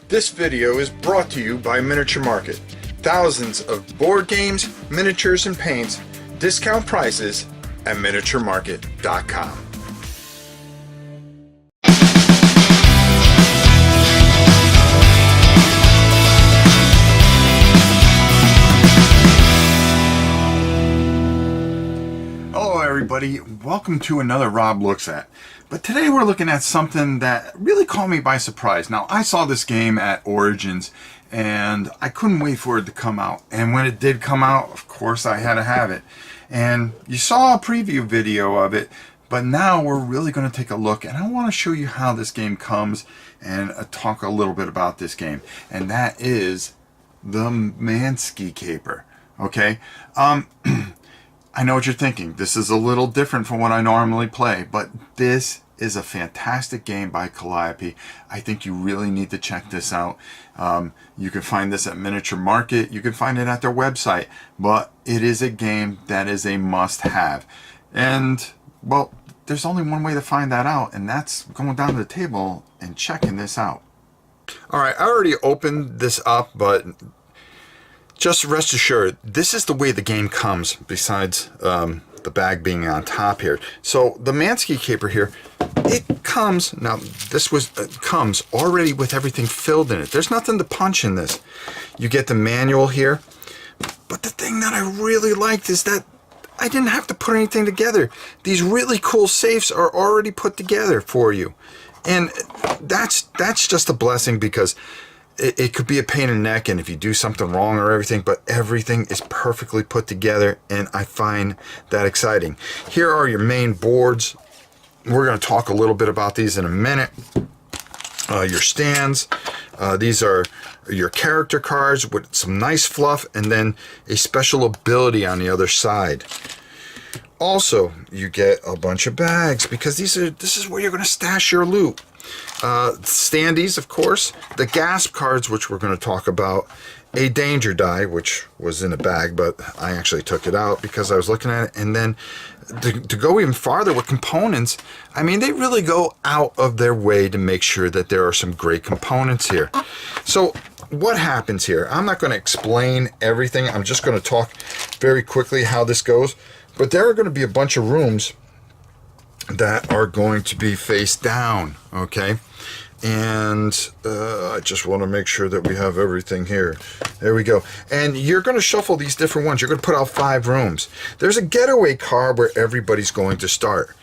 This video is brought to you by Miniature Market. Thousands of board games, miniatures, and paints, discount prices at miniaturemarket.com. Hello everybody, welcome to another Rob Looks At. But today we're looking at something that really caught me by surprise. Now, I saw this game at Origins and I couldn't wait for it to come out. And when it did come out, of course I had to have it. And you saw a preview video of it, but now we're really going to take a look and I want to show you how this game comes and talk a little bit about this game. And that is the Mansky Caper. Okay? I know what you're thinking. This is a little different from what I normally play, but this is a fantastic game by Calliope. I think you really need to check this out. You can find this at Miniature Market. You can find it at their website, but it is a game that is a must-have. And, well, there's only one way to find that out, and that's going down to the table and checking this out. All right, I already opened this up, but just rest assured, this is the way the game comes, besides the bag being on top here. So the Mansky Caper here, it comes, now this comes already with everything filled in it. There's nothing to punch in this. You get the manual here, but the thing that I really liked is that I didn't have to put anything together. These really cool safes are already put together for you. And that's just a blessing, because it could be a pain in the neck, and if you do something wrong or everything, but everything is perfectly put together, and I find that exciting. Here are your main boards. We're going to talk a little bit about these in a minute. Your stands. These are your character cards with some nice fluff, and then a special ability on the other side. Also, you get a bunch of bags, because this is where you're going to stash your loot. Standees, of course, the gasp cards, which we're going to talk about, a danger die, which was in a bag, but I actually took it out because I was looking at it. And then to go even farther with components, I mean, they really go out of their way to make sure that there are some great components here. So what happens here? I'm not going to explain everything. I'm just going to talk very quickly how this goes. But there are going to be a bunch of rooms that are going to be face down, okay? And I just want to make sure that we have everything here. There we go. And you're going to shuffle these different ones. You're going to put out 5 rooms. There's a getaway card where everybody's going to start.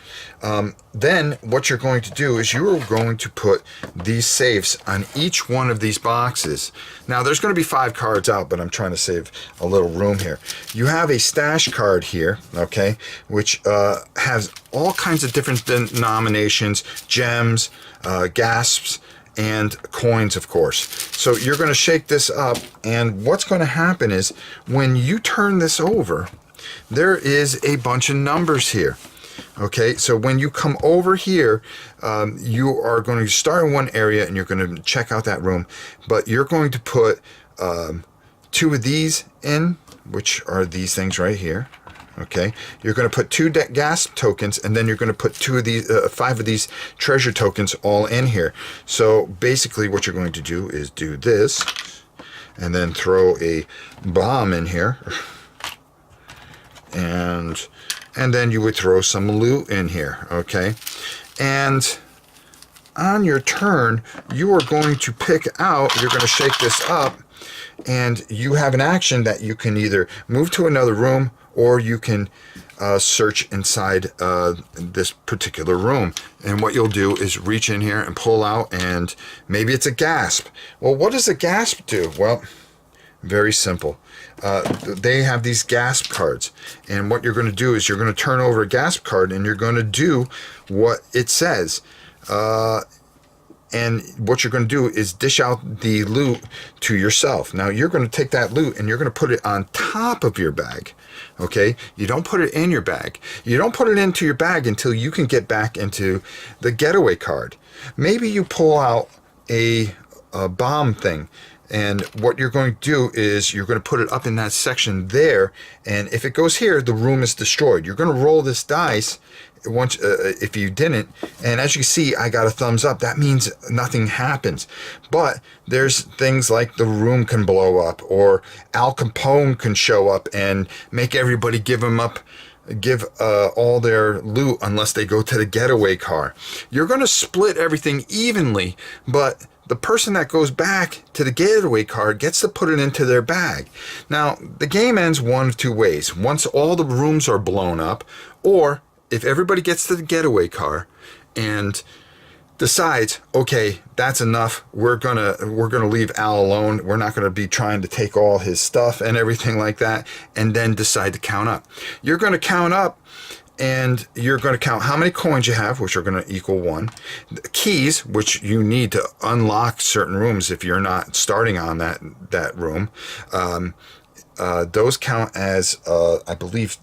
Then what you're going to do is you're going to put these safes on each one of these boxes. Now there's going to be 5 cards out, but I'm trying to save a little room here. You have a stash card here, okay, which has all kinds of different denominations, gems, gasps, and coins, of course. So you're going to shake this up, and what's going to happen is when you turn this over, there is a bunch of numbers here. Okay, so when you come over here, you are going to start in one area and you're going to check out that room, but you're going to put 2 of these in, which are these things right here. Okay, you're going to put 2 gasp tokens, and then you're going to put 2 of these, 5 of these treasure tokens all in here. So basically what you're going to do is do this, and then throw a bomb in here, and then you would throw some loot in here, okay? And on your turn, you are going to pick out, you're going to shake this up, and you have an action that you can either move to another room, or you can search inside this particular room. And what you'll do is reach in here and pull out, and maybe it's a gasp. Well, what does a gasp do? Well, very simple. They have these gasp cards, and what you're going to do is you're going to turn over a gasp card, and you're going to do what it says. And what you're going to do is dish out the loot to yourself. Now you're going to take that loot and you're going to put it on top of your bag. Okay, you don't put it in your bag. You don't put it into your bag until you can get back into the getaway card. Maybe you pull out a bomb thing, And what you're going to do is you're going to put it up in that section there, and if it goes here, the room is destroyed. You're going to roll this dice once if you didn't, and as you see, I got a thumbs up. That means nothing happens. But there's things like the room can blow up, or Al Capone can show up and make everybody give all their loot unless they go to the getaway car. You're going to split everything evenly, but the person that goes back to the getaway car gets to put it into their bag. Now, the game ends one of two ways. Once all the rooms are blown up, or if everybody gets to the getaway car and decides, okay, that's enough, we're gonna leave Al alone, we're not gonna be trying to take all his stuff and everything like that, and then decide to count up. You're gonna count up, and you're going to count how many coins you have, which are going to equal 1. The keys, which you need to unlock certain rooms if you're not starting on that room. Those count as, I believe,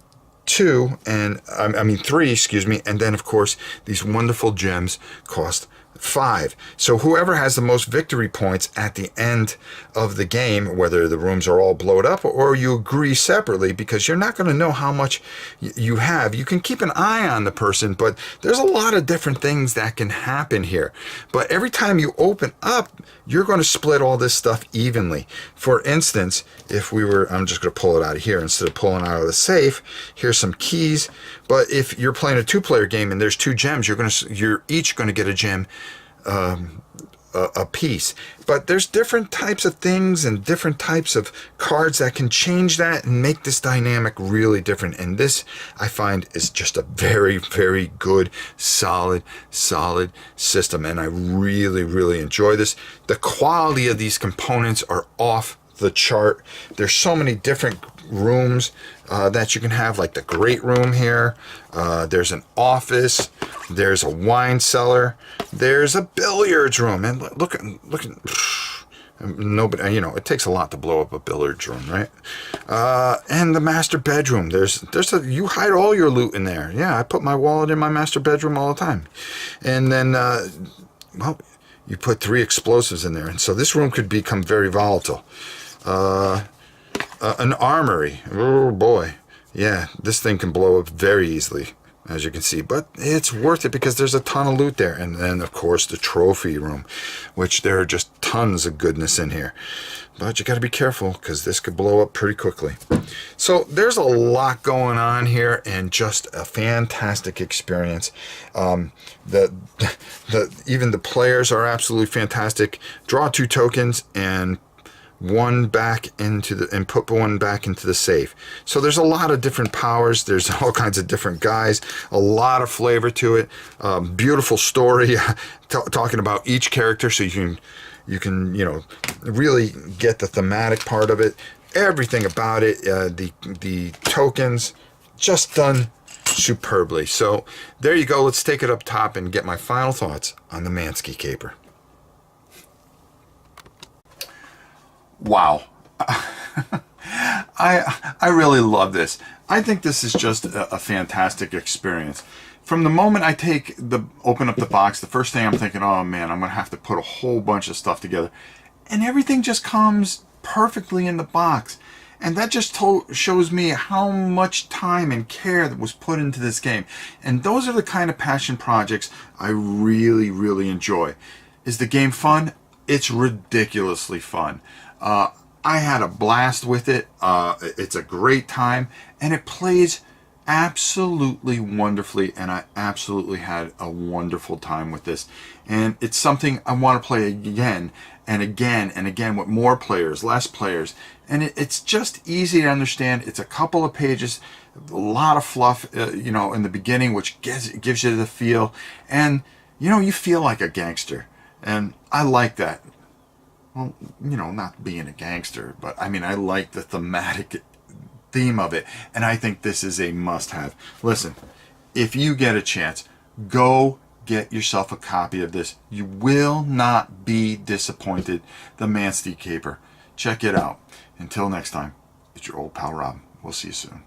2, and I mean 3, excuse me. And then, of course, these wonderful gems cost 5. So whoever has the most victory points at the end of the game, whether the rooms are all blown up or you agree separately, because you're not going to know how much you have. You can keep an eye on the person, but there's a lot of different things that can happen here. But every time you open up, you're going to split all this stuff evenly. For instance, if we were, I'm just going to pull it out of here instead of pulling out of the safe. Here's some keys. But if you're playing a 2-player game and there's 2 gems, you're each going to get a gem a piece. But there's different types of things and different types of cards that can change that and make this dynamic really different. And this, I find, is just a very, very good, solid system. And I really, really enjoy this. The quality of these components are off the chart. There's so many different rooms that you can have, like the great room here. There's an office. There's a wine cellar. There's a billiards room. And look at nobody. You know, it takes a lot to blow up a billiards room, right? And the master bedroom. You hide all your loot in there. Yeah, I put my wallet in my master bedroom all the time. And then, well, you put 3 explosives in there, and so this room could become very volatile. An armory. Oh boy. Yeah, this thing can blow up very easily, as you can see. But it's worth it because there's a ton of loot there. And then, of course, the trophy room, which there are just tons of goodness in here. But you got to be careful because this could blow up pretty quickly. So there's a lot going on here and just a fantastic experience. Even the players are absolutely fantastic. Draw 2 tokens and put one back into the safe. So there's a lot of different powers. There's all kinds of different guys. A lot of flavor to it. Beautiful story talking about each character, so you can really get the thematic part of it. Everything about it. The tokens, just done superbly. So there you go. Let's take it up top and get my final thoughts on the Mansky Caper. Wow. I really love this. I think this is just a fantastic experience. From the moment I open up the box, the first thing I'm thinking, oh man, I'm going to have to put a whole bunch of stuff together. And everything just comes perfectly in the box. And that just shows me how much time and care that was put into this game. And those are the kind of passion projects I really, really enjoy. Is the game fun? It's ridiculously fun. I had a blast with it. It's a great time, and it plays absolutely wonderfully, and I absolutely had a wonderful time with this. And it's something I want to play again and again and again with more players, less players. And it's just easy to understand. It's a couple of pages, a lot of fluff, in the beginning, which gives you the feel. And, you feel like a gangster. And I like that. Well, not being a gangster, but I mean, I like the theme of it, and I think this is a must-have. Listen, if you get a chance, go get yourself a copy of this. You will not be disappointed. The Mansky Caper. Check it out. Until next time, it's your old pal Rob. We'll see you soon.